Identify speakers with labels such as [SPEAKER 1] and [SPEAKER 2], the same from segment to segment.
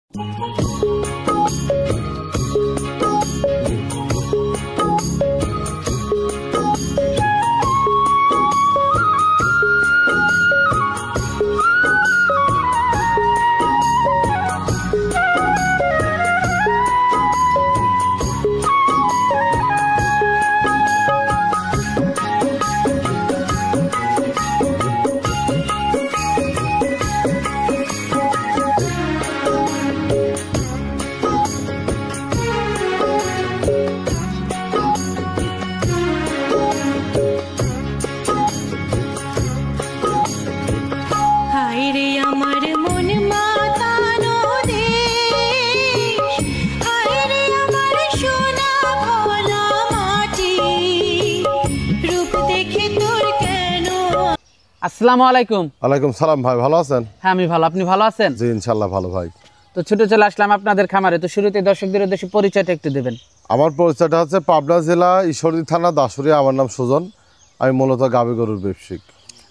[SPEAKER 1] আসসালামু আলাইকুম।
[SPEAKER 2] ওয়ালাইকুম সালাম ভাই, ভালো আছেন?
[SPEAKER 1] হ্যাঁ আমি ভালো, আপনি ভালো আছেন?
[SPEAKER 2] জি ইনশাআল্লাহ ভালো ভাই।
[SPEAKER 1] তো ছুটে চলে আসলাম আপনাদের খামারে। তো শুরুতে দর্শকদের উদ্দেশ্যে পরিচয়টা একটু দেবেন।
[SPEAKER 2] আমার পরিচয়টা হচ্ছে পাবনা জেলা ঈশ্বরদী থানা দাসুরিয়া। আমার নাম সুজন। আমি মূলত গাভী গরুর ব্যবসায়িক।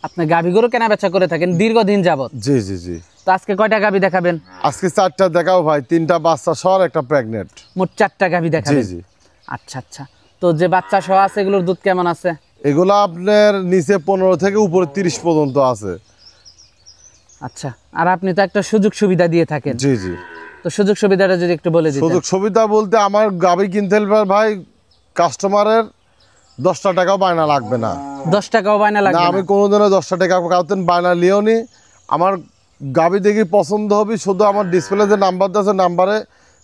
[SPEAKER 1] আপনি গাভী গরু কেনা বেচা করে থাকেন দীর্ঘদিন যাবত?
[SPEAKER 2] জি জি জি।
[SPEAKER 1] তো আজকে কয়টা গাভী দেখাবেন?
[SPEAKER 2] আজকে 4টা দেখাও ভাই, 3টা বাচ্চা সহ একটা প্রেগনেন্ট।
[SPEAKER 1] মোট 4টা গাভী দেখাবেন?
[SPEAKER 2] জি জি।
[SPEAKER 1] আচ্ছা আচ্ছা। তো যে বাচ্চা সহ আছে এগুলোর দুধ কেমন আছে?
[SPEAKER 2] এগুলো আপনার নিচে 15 থেকে উপরে 30 পর্যন্ত আছে।
[SPEAKER 1] আচ্ছা। আর আপনি তো একটা সুযোগ সুবিধা দিয়ে থাকেন।
[SPEAKER 2] জি জি।
[SPEAKER 1] তো সুযোগ সুবিধাটা যদি একটু বলে দিতেন।
[SPEAKER 2] সুযোগ সুবিধা বলতে আমার গাভী কিনতে হলে ভাই কাস্টমারের 10টা টাকাও বায়না লাগবে না।
[SPEAKER 1] 10 টাকাও বায়না লাগবে না?
[SPEAKER 2] আমি কোনোদিনও 10টা টাকা কাউতেন বায়না লিও নি। আমার গাভী দেখি পছন্দ হবে, শুধু আমার ডিসপ্লে যে নাম্বার আছে নাম্বারে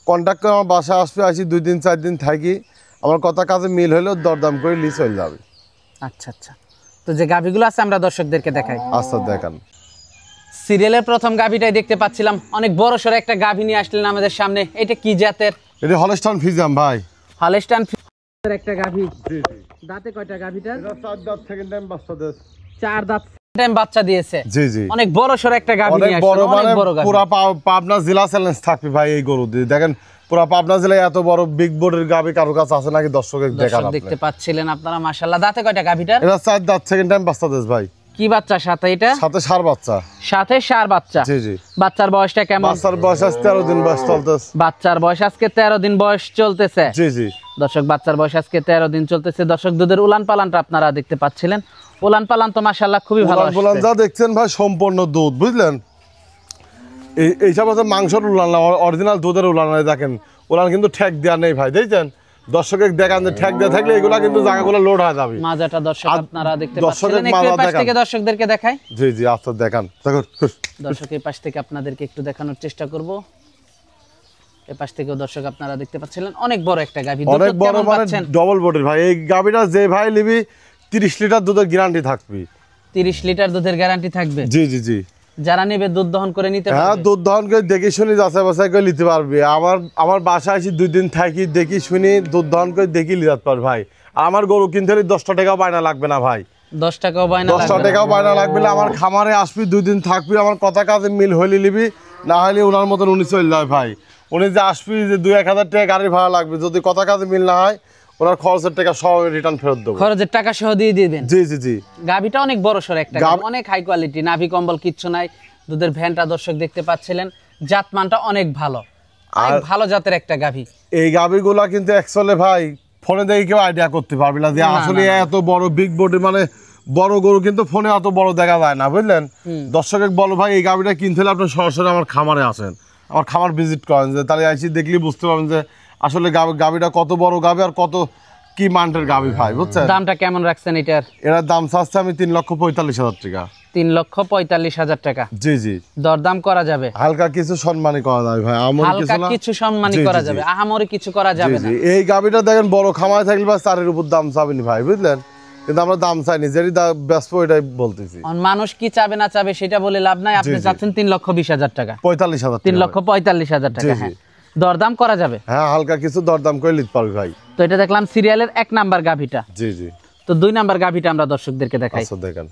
[SPEAKER 2] কন্ট্যাক্ট করে আমার বাসায় আসবে, আসি 2 দিন 4 দিন থাকি, আমার কথা কাজে মিল হলেও দরদাম করে লিস হয়ে যাবে।
[SPEAKER 1] আচ্ছা আচ্ছা। তো যে গাভীগুলো আছে আমরা দর্শকদেরকে দেখাই।
[SPEAKER 2] আচ্ছা দেখান।
[SPEAKER 1] সিরিয়ালের প্রথম গাভীটাই দেখতে পাচ্ছিলাম, অনেক বড় সড়ো একটা গাভী নিয়ে আসলেন আমাদের সামনে। এটা কি জাতের?
[SPEAKER 2] এটা হলস্টাইন ফ্রিজিয়ান ভাই।
[SPEAKER 1] হলস্টাইন ফ্রিজিয়ানের একটা গাভী।
[SPEAKER 2] জি জি।
[SPEAKER 1] দাঁতে কয়টা গাভীটা?
[SPEAKER 2] এটা 4 দাঁত, সেকেন্ড টাইম বাচ্চা দেশ।
[SPEAKER 1] 4 দাঁত টাইম বাচ্চা দিয়েছে।
[SPEAKER 2] জি জি।
[SPEAKER 1] অনেক বড় সড়ো একটা গাভী নিয়ে আসলেন। অনেক বড় গাভী।
[SPEAKER 2] পুরো পাবনা জেলা চ্যালেঞ্জ থাকবে ভাই এই গরু দিয়ে। দেখেন পুরো পাবনা জেলায় এত বড় বিগ বোর্ডের গাভী কারো কাছে আছে নাকি দর্শকের দেখান।
[SPEAKER 1] দেখতে পাচ্ছিলেন আপনারা মাশাআল্লাহ। দাঁতে কয়টা গাভীটার?
[SPEAKER 2] এটা 4 দাঁত, সেকেন্ড টাইম বাচ্চা দেশ ভাই।
[SPEAKER 1] কি বাচ্চা সাথে এটা?
[SPEAKER 2] সাথে ষাঁড় বাচ্চা।
[SPEAKER 1] সাথে ষাঁড় বাচ্চা।
[SPEAKER 2] জি জি।
[SPEAKER 1] বাচ্চার বয়সটা কেমন?
[SPEAKER 2] বাচ্চার বয়স আজ 13 দিন বয়স চলতেছে।
[SPEAKER 1] বাচ্চার বয়স আজকে 13 দিন বয়স চলতেছে।
[SPEAKER 2] জি জি।
[SPEAKER 1] দর্শক বাচ্চার বয়স আজকে 13 দিন চলতেছে। দর্শক দুধের উলান পালানটা আপনারা দেখতে পাচ্ছিলেন। উলান পালান তো মাশাআল্লাহ খুবই ভালো আসছে।
[SPEAKER 2] উলান যা দেখছেন ভাই সম্পূর্ণ দুধ, বুঝলেন? এইসব আছে মাংসের উলান না, অরিজিনাল দুধের উলান। দেখেন উলান কিন্তু ঠেক দেওয়া নেই ভাই, দেখছেন? দর্শকের দেখান যে ঠেক দেওয়া থাকলে এগুলা কিন্তু জায়গাগুলো লোড হয়ে যাবে।
[SPEAKER 1] মাজাটা দর্শক আপনারা দেখতে পাচ্ছেন। একটু পাশ থেকে দর্শকদেরকে দেখাই।
[SPEAKER 2] জি জি আচ্ছা দেখান।
[SPEAKER 1] দর্শক এই পাশ থেকে আপনাদেরকে একটু দেখানোর চেষ্টা করব। এই পাশ থেকেও দর্শক আপনারা দেখতে পাচ্ছিলেন অনেক বড় একটা গাভী।
[SPEAKER 2] অনেক বড় মানে ডবল বডির ভাই। এই গাভীটা যে ভাই নিবি 30 লিটার দুধের গ্যারান্টি থাকবে।
[SPEAKER 1] 30 লিটার দুধের গ্যারান্টি থাকবে?
[SPEAKER 2] জি জি জি।
[SPEAKER 1] যারা নেবে দুধ দহন করে নিতে পারবে?
[SPEAKER 2] হ্যাঁ দুধ দহন করে দেখে শুনি যাচাই বাছাই করে নিতে পারবে। আমার বাসায় এসে 2 দিন থাকি, দেখি শুনি দুধ দহন করে দেখি নিতে পারবে ভাই। আর আমার গরু কিনতে হলে 10 টাকাও বায়না লাগবে না ভাই।
[SPEAKER 1] 10 টাকাও বায়না লাগবে না?
[SPEAKER 2] 10 টাকাও বায়না লাগবে না। আমার খামারে আসবি 2 দিন থাকবি, আমার কথা কাজে মিল হইলে নিবি, না হলে ওনার মতন উনি চলে যায় ভাই। উনি যে আসবি যে 2-1000 টাকা গাড়ি ভাড়া লাগবে, যদি কথা কাজে মিল না হয় ওনার খরচের টাকা সব রিটার্ন ফেরত দেবো।
[SPEAKER 1] খরচের টাকা সহ দিয়ে দিবেন? জি
[SPEAKER 2] জি জি।
[SPEAKER 1] গাভীটা অনেক বড় সর একটা, অনেক হাই কোয়ালিটি, নাভি কম্বল কিচ্ছু নাই। দুধের ভ্যানটা দর্শক দেখতে পাচ্ছিলেন, জাতমানটা অনেক ভালো, অনেক ভালো জাতের একটা গাভী।
[SPEAKER 2] এই গাভীগুলা কিন্তু অ্যাকচুয়ালি ভাই ফোনে দেখে কেউ আইডিয়া করতে পারবে না যে আসলে এত বড় বিগ বডি, মানে বড় গরু কিন্তু ফোনে এত বড় দেখা যায় না, বুঝলেন? দর্শকের বলো ভাই এই গাভীটা কিনতে হলে আপনি সরাসরি আমার খামারে আসেন, আমার খামার ভিজিট করেন, যে তাহলে আইসি দেখলেই বুঝতে পারবেন যে আসলে গাভীটা কত বড় গাভী আর কত কি মানের গাভী ভাই, বুঝছেন?
[SPEAKER 1] দামটা কেমন রাখছেন এটার?
[SPEAKER 2] এটার দাম চাচ্ছে আমি 3,45,000 টাকা।
[SPEAKER 1] 3,45,000 টাকা?
[SPEAKER 2] জি জি।
[SPEAKER 1] দরদাম করা যাবে?
[SPEAKER 2] হালকা কিছু সম্মানই করা যাবে ভাই,
[SPEAKER 1] হালকা কিছু সম্মানই করা যাবে, আহামরি কিছু করা যাবে না।
[SPEAKER 2] এই গাভীটা দেখেন বড় খামারে থাকলে বা চারের উপর দাম চাবেনি ভাই, বুঝলেন? কিন্তু আমরা দাম চাইনি, যেটি ব্যস্ত ওইটাই বলতেছি।
[SPEAKER 1] মানুষ কি চাবে না চাবে সেটা বলে লাভ নাই। আপনি চাচ্ছেন 3,20,000 টাকা?
[SPEAKER 2] 45,000।
[SPEAKER 1] 3,45,000 টাকা। হ্যাঁ, দরদাম করা যাবে?
[SPEAKER 2] হ্যাঁ, হালকা কিছু দরদাম করে নিতে পারবে ভাই।
[SPEAKER 1] তো এটা দেখলাম সিরিয়ালের 1 নাম্বার গাভীটা।
[SPEAKER 2] জি জি।
[SPEAKER 1] তো 2 নাম্বার গাভীটা আমরা দর্শকদেরকে দেখাই।
[SPEAKER 2] আচ্ছা দেখেন।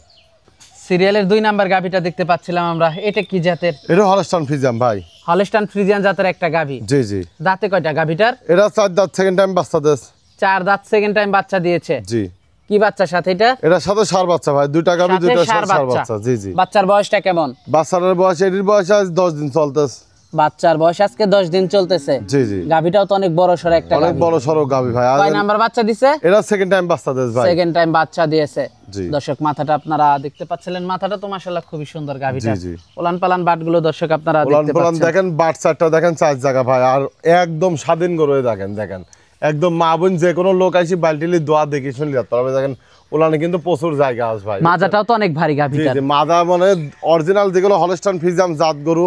[SPEAKER 1] সিরিয়ালের 2 নাম্বার গাভীটা দেখতে পাচ্ছিলাম আমরা। এটা কি জাতের?
[SPEAKER 2] এটা হলস্টাইন ফ্রিজিয়ান ভাই।
[SPEAKER 1] হলস্টাইন ফ্রিজিয়ান জাতের একটা গাভী?
[SPEAKER 2] জি জি।
[SPEAKER 1] দাঁতে কয়টা গাভীটার?
[SPEAKER 2] এটা 4 দাঁত, সেকেন্ড টাইম বাচ্চা দিয়েছে। 4
[SPEAKER 1] দাঁত, সেকেন্ড টাইম বাচ্চা দিয়েছে?
[SPEAKER 2] জি।
[SPEAKER 1] কি বাচ্চা সাথে এটা?
[SPEAKER 2] এটার সাথে ষাঁড় বাচ্চা ভাই, 2টা গাভী 2টা ষাঁড় বাচ্চা। জি জি।
[SPEAKER 1] বাচ্চার বয়সটা কেমন?
[SPEAKER 2] বাচ্চার বয়স এটির বয়স আজ 10 দিন চলতেছে।
[SPEAKER 1] বাচ্চার বয়স আজকে 10 দিন চলতেছে।
[SPEAKER 2] জি জি,
[SPEAKER 1] গাভীটাও তো অনেক বড় সর একটা
[SPEAKER 2] অনেক বড় সরো গাভী ভাই।
[SPEAKER 1] কয় নাম্বার বাচ্চা দিছে?
[SPEAKER 2] এটা সেকেন্ড টাইম বাচ্চা দিয়েছে ভাই,
[SPEAKER 1] সেকেন্ড টাইম বাচ্চা দিয়েছে।
[SPEAKER 2] জি।
[SPEAKER 1] দর্শক মাথাটা আপনারা দেখতে পাচ্ছিলেন, মাথাটা তো মাশাআল্লাহ খুবই সুন্দর গাভীটা।
[SPEAKER 2] জি জি,
[SPEAKER 1] ওলান পালান বাটগুলো দর্শক আপনারা
[SPEAKER 2] ওলান
[SPEAKER 1] দেখতে
[SPEAKER 2] পালান
[SPEAKER 1] পাচ্ছেন।
[SPEAKER 2] দেখেন, বাট চারটা দেখেন, চার জায়গা ভাই, আর একদম স্বাধীন গরু দেখেন, দেখেন একদম মা বোন যে কোনো লোক আসি বালতিলি দোয়া দেখে শুনলি তবে দেখেন ওলানে কিন্তু প্রচুর জায়গা আছে ভাই।
[SPEAKER 1] মাজাটাও তো অনেক ভারী গাভীটা।
[SPEAKER 2] জি জি, মাজা মানে অরিজিনাল যেগুলো হলস্টাইন ফ্রিজিয়ান জাত গরু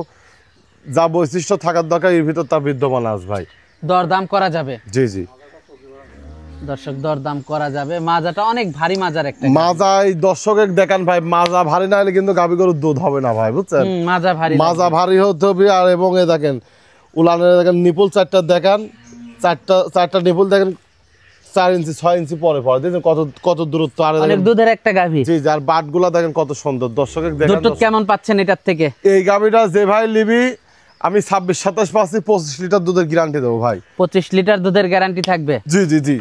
[SPEAKER 2] যা বৈশিষ্ট্য থাকার দরকার এর ভিতর তা বিদ্যমান আছে ভাই।
[SPEAKER 1] দরদাম করা যাবে?
[SPEAKER 2] জি জি,
[SPEAKER 1] দর্শক দরদাম করা যাবে। মাজাটা অনেক ভারী মাজার একটা।
[SPEAKER 2] মাজাই দর্শকের দেখান ভাই, মাজা ভারী না হলে কিন্তু গাভী গরুর দুধ হবে না ভাই, বুঝছেন?
[SPEAKER 1] মাজা ভারী,
[SPEAKER 2] মাজা ভারী হতে হবে। আর এবং এ দেখেন উলানের দেখেন নিপুল চারটা দেখান, চারটা নিপুল দেখেন 4 ইঞ্চি 6 ইঞ্চি পরে পরে দেখেন কত কত দূরত্ব। আর
[SPEAKER 1] অনেক দুধের একটা গাভী।
[SPEAKER 2] জি, যার বাটগুলা দেখেন কত সুন্দর। দর্শকের দেখেন
[SPEAKER 1] দুধ কেমন পাচ্ছেন এটার থেকে?
[SPEAKER 2] এই গাভীটা যে ভাই লিবি আমি 26-27 পাচ্ছি, 25 লিটার দুধের গ্যারান্টি দেবো ভাই।
[SPEAKER 1] 25 লিটার দুধের গ্যারান্টি থাকবে?
[SPEAKER 2] জি জি জি,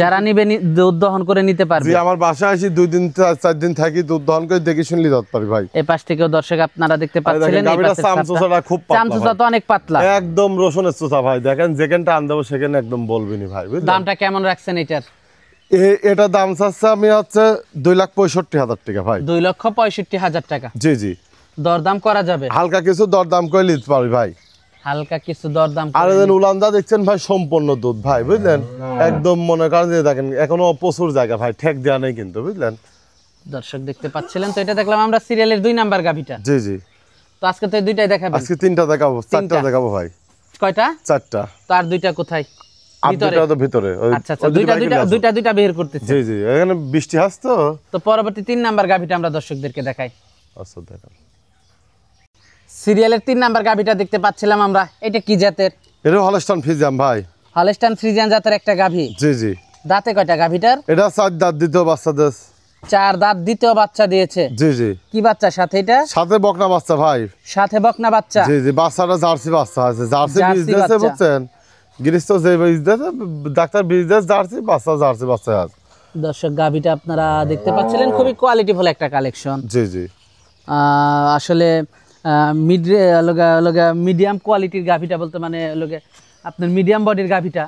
[SPEAKER 1] যারা নিবে দুধ দহন করে নিতে পারবে।
[SPEAKER 2] জি, আমার বাসায় আসি 2 দিন 4 দিন থাকি, দুধ দহন করে দেখে শুনলি দত পারি ভাই।
[SPEAKER 1] এই পাশ থেকেও দর্শক আপনারা দেখতে পাচ্ছিলেন,
[SPEAKER 2] গাভীটা চামচুসাটা খুব পাতলা,
[SPEAKER 1] চামচুসা তো অনেক পাতলা,
[SPEAKER 2] একদম রসুনের চুষা ভাই। দেখেন যেখানটা আন দেবো সেখানে একদম বলবিনি ভাই, বুঝলেন?
[SPEAKER 1] দামটা কেমন রাখছেন এটার?
[SPEAKER 2] এটা দাম চাচ্ছে আমি হচ্ছে 2,65,000 টাকা ভাই।
[SPEAKER 1] 2,65,000 টাকা।
[SPEAKER 2] জি জি,
[SPEAKER 1] দরদাম করা যাবে?
[SPEAKER 2] হালকা কিছু দরদাম করে নিতে পারি ভাই।
[SPEAKER 1] হালকা কিছু দরদাম।
[SPEAKER 2] আর এদিন উলানদা দেখছেন ভাই সম্পূর্ণ দুধ ভাই, বুঝলেন? একদম মনে করেন যে দেখেন এখনো প্রচুর জায়গা ভাই, ঠেক দেওয়া নেই কিন্তু, বুঝলেন?
[SPEAKER 1] দর্শক দেখতে পাচ্ছিলেন তো, এটা দেখলাম আমরা সিরিয়ালের 2 নাম্বার গাভীটা।
[SPEAKER 2] জি জি,
[SPEAKER 1] তো আজকে তো এই দুইটাই দেখাবেন?
[SPEAKER 2] আজকে 3টা দেখাবো, 4টা দেখাবো ভাই।
[SPEAKER 1] কয়টা?
[SPEAKER 2] 4টা।
[SPEAKER 1] তার 2টা কোথায়? ভিতরে?
[SPEAKER 2] তো ভিতরে।
[SPEAKER 1] আচ্ছা আচ্ছা, দুইটা বের করতেছে।
[SPEAKER 2] জি জি, এখানে বৃষ্টি আসতো
[SPEAKER 1] তো পরবর্তী 3 নাম্বার গাভীটা আমরা দর্শকদেরকে দেখাই।
[SPEAKER 2] আচ্ছা দেখান।
[SPEAKER 1] সিরিয়ালের 3 নাম্বার গাভীটা দেখতে পাচ্ছিলাম আমরা, এটা কি জাতের?
[SPEAKER 2] এটা হলস্টাইন ফ্রিজিয়ান ভাই।
[SPEAKER 1] হলস্টাইন ফ্রিজিয়ান জাতের একটা গাভী।
[SPEAKER 2] জি জি,
[SPEAKER 1] দাঁতে কয়টা গাভীটার?
[SPEAKER 2] এটা 4 দাঁত দ্বিতীয় বাচ্চা দেশ।
[SPEAKER 1] 4 দাঁত দ্বিতীয় বাচ্চা দিয়েছে।
[SPEAKER 2] জি জি,
[SPEAKER 1] কি বাচ্চা সাথে এটা?
[SPEAKER 2] সাথে বকনা বাচ্চা ভাই।
[SPEAKER 1] সাথে বকনা বাচ্চা?
[SPEAKER 2] জি জি, বাচ্চাটা জার্সি বাচ্চা আছে, জার্সি বীজ
[SPEAKER 1] জার্সি
[SPEAKER 2] দিয়েছে,
[SPEAKER 1] বাচ্চা।
[SPEAKER 2] বুঝছেন? গৃহস্থ যে বীজ দিয়েছে, ডাক্তার বীজ দিয়েছে, জার্সি বাচ্চা, জার্সি বাচ্চা আছে।
[SPEAKER 1] দর্শক গাভীটা আপনারা দেখতে পাচ্ছিলেন, খুবই কোয়ালিটিফুল একটা কালেকশন।
[SPEAKER 2] জি জি,
[SPEAKER 1] আসলে মিডিয়াম কোয়ালিটির গাভীটা বলতে মানে আপনার মিডিয়াম বডির গাভীটা।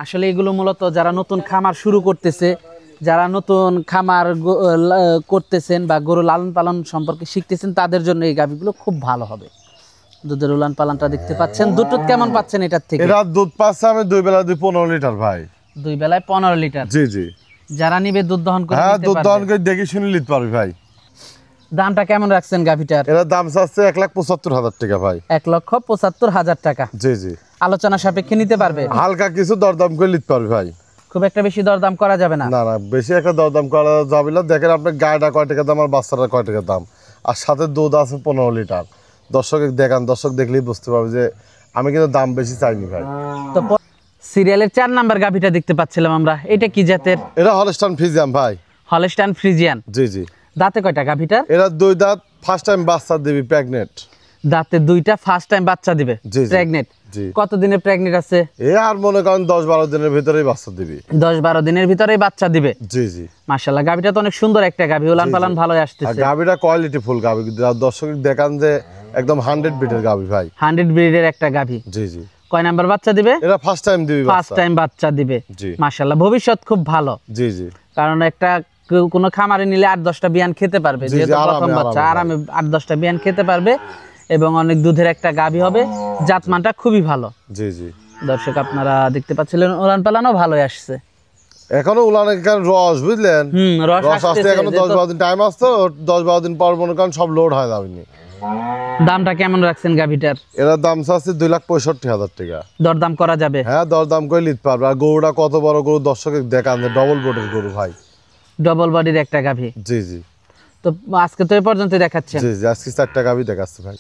[SPEAKER 1] আসলে এগুলো মূলত যারা নতুন খামার শুরু করতেছে, যারা নতুন খামার করতেছেন বা গরু লালন পালন সম্পর্কে শিখতেছেন, তাদের জন্য এই গাভীগুলো খুব ভালো হবে। দুধের উলান পালানটা দেখতে পাচ্ছেন। দুধ কেমন পাচ্ছেন এটার থেকে?
[SPEAKER 2] এটা দুধ পাচ্ছে আমি 2 বেলা 15 লিটার ভাই।
[SPEAKER 1] 2 বেলায় 15 লিটার?
[SPEAKER 2] জি জি,
[SPEAKER 1] যারা নিবে দুধ দহন করে
[SPEAKER 2] হ্যাঁ,
[SPEAKER 1] নিতে
[SPEAKER 2] দুধ
[SPEAKER 1] পারবে।
[SPEAKER 2] দহন করে দেখে শুনে নিতে পারবি ভাই।
[SPEAKER 1] দামটা কেমন রাখছেন গাভীটার?
[SPEAKER 2] এর দাম চাচ্ছে 1,75,000 টাকা ভাই।
[SPEAKER 1] 1,75,000 টাকা।
[SPEAKER 2] জি জি,
[SPEAKER 1] আলোচনা সাপেক্ষে নিতে পারবে?
[SPEAKER 2] হালকা কিছু দরদাম করে নিতে পারবি ভাই।
[SPEAKER 1] খুব একটা বেশি দরদাম করা যাবে না?
[SPEAKER 2] না না, বেশি একটা দরদাম করা যাবে না। দেখেন আপনার গায়েটা কয় টাকা দাম আর বাচ্চাটা কয় টাকা দাম, আর সাথে দুধ আছে 15 লিটার। দর্শক দেখান, দর্শক দেখলেই বুঝতে পারবে যে আমি কিন্তু দাম বেশি চাইনি ভাই।
[SPEAKER 1] তো সিরিয়ালের 4 নাম্বার গাভীটা দেখতে পাচ্ছিলাম আমরা, এটা কি জাতের?
[SPEAKER 2] এটা হলস্টাইন ফ্রিজিয়ান ভাই।
[SPEAKER 1] Holstein Friesian?
[SPEAKER 2] জি জি,
[SPEAKER 1] দাঁতে কয়টা গাভীটার?
[SPEAKER 2] এরা 2 দাঁত, ফার্স্ট টাইম বাচ্চা দিবি, প্রেগনেন্ট।
[SPEAKER 1] দাঁতে 2টা, ফার্স্ট টাইম বাচ্চা দিবে,
[SPEAKER 2] জি, জি।
[SPEAKER 1] প্রেগনেন্ট?
[SPEAKER 2] জি,
[SPEAKER 1] কত দিনের প্রেগনেন্ট আছে?
[SPEAKER 2] এ আর মনে করেন 10-12 দিনের ভিতরেই বাচ্চা দিবি।
[SPEAKER 1] 10-12 দিনের ভিতরেই বাচ্চা দিবে?
[SPEAKER 2] জি জি,
[SPEAKER 1] মাশাআল্লাহ, গাভীটা তো অনেক সুন্দর একটা গাভী, উলান পালান ভালোই
[SPEAKER 2] আর
[SPEAKER 1] আসতেছে।
[SPEAKER 2] গাভীটা কোয়ালিটি ফুল গাভী, দর্শক দেখান যে একদম 100 বিটের গাভী ভাই।
[SPEAKER 1] 100 ব্রিডের একটা গাভী।
[SPEAKER 2] জি জি,
[SPEAKER 1] কয় নাম্বার বাচ্চা দিবে?
[SPEAKER 2] এরা ফার্স্ট টাইম দিবি,
[SPEAKER 1] ফার্স্ট টাইম বাচ্চা দিবে।
[SPEAKER 2] জি,
[SPEAKER 1] মাশাআল্লাহ, ভবিষ্যৎ খুব ভালো।
[SPEAKER 2] জি জি,
[SPEAKER 1] কারণ একটা কোনো খামারে নিলে 8-10টা বিয়ান খেতে পারবে,
[SPEAKER 2] জি,
[SPEAKER 1] যেহেতু
[SPEAKER 2] আরামে,
[SPEAKER 1] প্রথম বাচ্চা,
[SPEAKER 2] আরামে।
[SPEAKER 1] আরামে 8-10টা বিয়ান খেতে পারবে এবং অনেক দুধের একটা গাভী হবে। জাতমানটা খুবই ভালো।
[SPEAKER 2] জি জি,
[SPEAKER 1] দর্শক আপনারা দেখতে পাচ্ছিলেন, উলান পালানও ভালোই আসছে।
[SPEAKER 2] এখনো উলানের রস, বুঝলেন?
[SPEAKER 1] রস
[SPEAKER 2] রস আসতে
[SPEAKER 1] আসতেছে।
[SPEAKER 2] এখনো 10-12 দিন টাইম আসতো, 10-12 দিন পর মনে করেন সব লোড হয়ে যাবে।
[SPEAKER 1] দামটা কেমন রাখছেন গাভীটার?
[SPEAKER 2] এর দাম চাচ্ছে 2,65,000 টাকা।
[SPEAKER 1] দরদাম করা যাবে?
[SPEAKER 2] হ্যাঁ, দরদাম করে নিতে পারবে। আর গরুটা কত বড় গরু দর্শক দেখান, ডবল বোর্ডের গরু ভাই।
[SPEAKER 1] ডবল বডির একটা গাভী?
[SPEAKER 2] জি জি,
[SPEAKER 1] তো আজকে তো এই পর্যন্ত দেখাচ্ছেন?
[SPEAKER 2] জি জি, আজকে 4টা গাভী দেখাচ্ছে ভাই।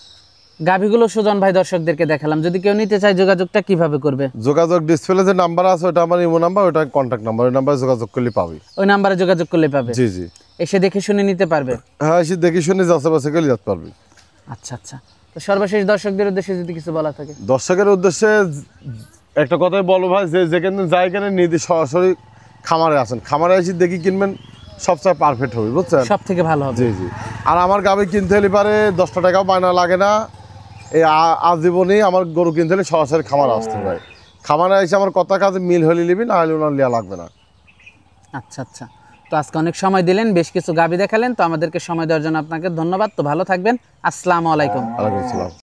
[SPEAKER 1] গাভীগুলো সুজন ভাই দর্শকদেরকে দেখালাম, যদি কেউ নিতে চায় যোগাযোগটা কিভাবে করবে?
[SPEAKER 2] যোগাযোগ ডিসপ্লে যে নাম্বার আছে ওটা আমার ইমো নাম্বার, ওটা কন্ট্যাক্ট নাম্বার, ওই নাম্বারে যোগাযোগ করলে পাবি।
[SPEAKER 1] ওই নাম্বারে যোগাযোগ করলে পাবে?
[SPEAKER 2] জি জি,
[SPEAKER 1] এসে দেখে শুনে নিতে পারবে?
[SPEAKER 2] হ্যাঁ, এসে দেখে শুনে যাচ্ছে বাসে গেলে যেতে পারবি।
[SPEAKER 1] আচ্ছা আচ্ছা, তো সর্বশেষ দর্শকদের উদ্দেশ্যে যদি কিছু বলা থাকে?
[SPEAKER 2] দর্শকের উদ্দেশ্যে একটা কথাই বলো ভাই, যে যেখানে যাই কেন নিজে সরাসরি খামারে আসেন, খামারে এসে দেখি কিনবেন, সবচেয়ে পারফেক্ট হবে, বুঝছেন?
[SPEAKER 1] সব থেকে ভালো হবে।
[SPEAKER 2] জি জি, আর আমার গাভী কিনতে হলে পারে 10টা টাকাও বায়না লাগে না, এই আজীবনেই আমার গরু কিনতে হলে সরাসরি খামার আসতে ভাই। খামারে এসে আমার কথা কাজে মিল হলে নিবি, না হলে ওনার লিয়া লাগবে না।
[SPEAKER 1] আচ্ছা আচ্ছা, তো আজকে অনেক সময় দিলেন, বেশ কিছু গাভী দেখালেন, তো আমাদেরকে সময় দেওয়ার জন্য আপনাকে ধন্যবাদ। তো ভালো থাকবেন, আসসালামু আলাইকুম।
[SPEAKER 2] ওয়ালাইকুম আসসালাম।